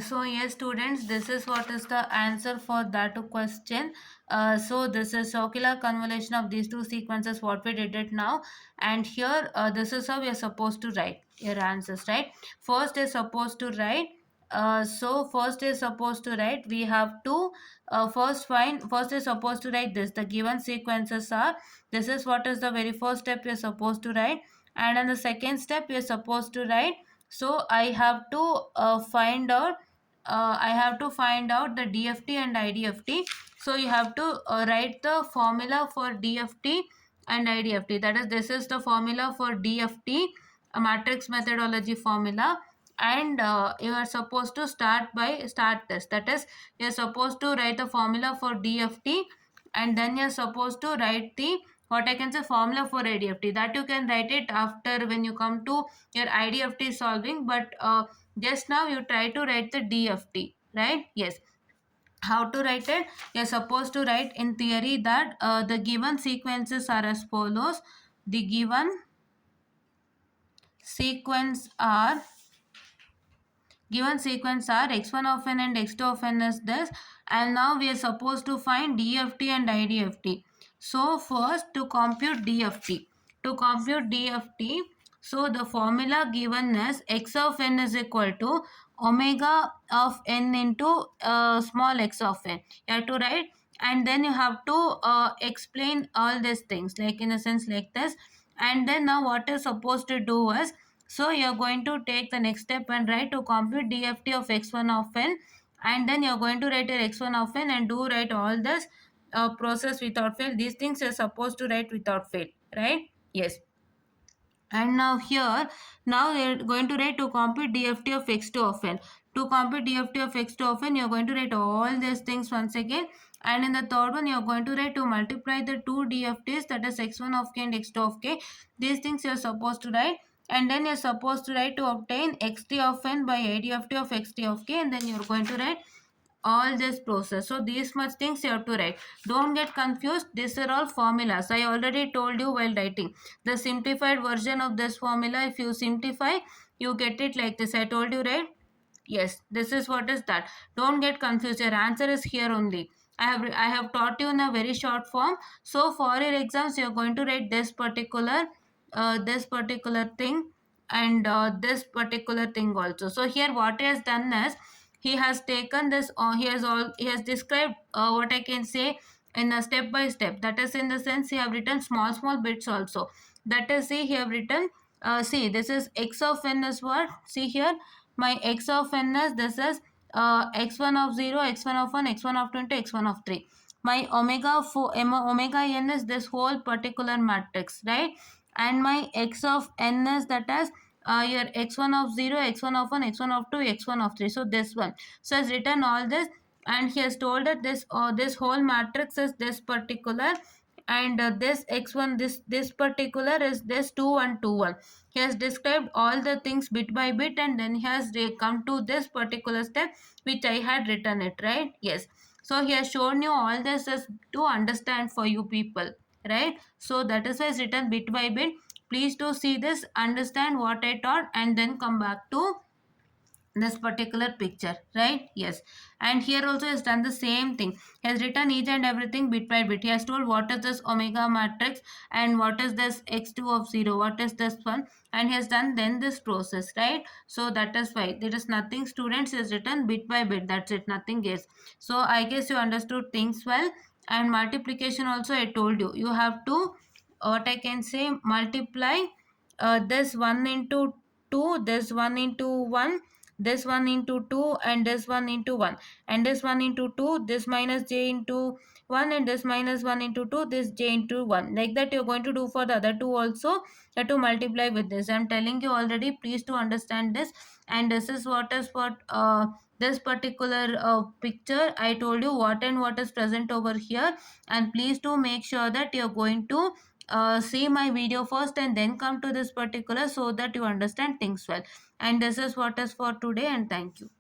So yes, students, this is what is the answer for that question. So this is circular convolution of these two sequences, what we did it now. And here, this is how we are supposed to write your answers, right? First is supposed to write. First is supposed to write. We have to first is supposed to write this. The given sequences are. This is what is the very first step we are supposed to write. And in the second step, we are supposed to write. So I have to find out the DFT and IDFT. So you have to write the formula for DFT and IDFT. That is, this is the formula for DFT, a matrix methodology formula. And you are supposed to start this. That is, you are supposed to write the formula for DFT, and then you are supposed to write the what I can say formula for IDFT. That you can write it after when you come to your IDFT solving, but just now you try to write the DFT, right? Yes. How to write it? You're supposed to write in theory that the given sequences are as follows. The given sequence are x1 of n and x2 of n is this, and now we are supposed to find DFT and IDFT. So first, to compute DFT, so the formula given is x of n is equal to omega of n into small x of n. You have to write, and then you have to explain all these things like in a sense like this. And then now what you're supposed to do is, so you're going to take the next step and write to compute DFT of x1 of n, and then you're going to write your x1 of n and do write all this process without fail. These things you're supposed to write without fail, right? Yes. And now here, now you're going to write to compute DFT of x2 of n. To compute DFT of x2 of n, you're going to write all these things once again. And in the third one, you're going to write to multiply the two DFTs, that is x1 of k and x2 of k. These things you're supposed to write. And then you're supposed to write to obtain xt of n by IDFT of xt of k. And then you're going to write all this process. So these much things you have to write. Don't get confused. These are all formulas. I already told you while writing. The simplified version of this formula, if you simplify, you get it like this. I told you, right? Yes, this is what is that. Don't get confused. Your answer is here only. I have taught you in a very short form. So for your exams, you are going to write this particular thing, and this particular thing also. So here what he has done is, he has taken this, he has described what I can say in a step by step. That is, in the sense, he have written small bits also. That is, see, he have written, see, this is x of n is what, see here, my x of n is, this is x1 of 0, x1 of 1, x1 of 20, x1 of 3. My omega n is this whole particular matrix, right? And my x of n is, that is your x1 of 0, x1 of 1, x1 of 2, x1 of 3. So this one. So has written all this, and he has told that this whole matrix is this particular, and this x1, this particular is this 2 1 2 1. He has described all the things bit by bit, and then he has come to this particular step which I had written it, right? Yes. So he has shown you all this as to understand for you people, right? So that is why it's written bit by bit. Please do see this, understand what I taught, and then come back to this particular picture, right? Yes. And here also has done the same thing. He has written each and everything bit by bit. He has told what is this omega matrix, and what is this x2 of 0, what is this one, and he has done then this process, right? So that is why there is nothing, students, he has written bit by bit. That's it, nothing else. So I guess you understood things well. And multiplication also I told you, you have to, what I can say, multiply this 1 into 2, this 1 into 1, this 1 into 2, and this 1 into 1, and this 1 into 2, this minus j into 1, and this minus 1 into 2, this j into 1. Like that you're going to do for the other two also. You have to multiply with this. I'm telling you already, please to understand this. And this is what is what this particular picture I told you what and what is present over here. And please to make sure that you're going to see my video first and then come to this particular, so that you understand things well. And this is what is for today, and thank you.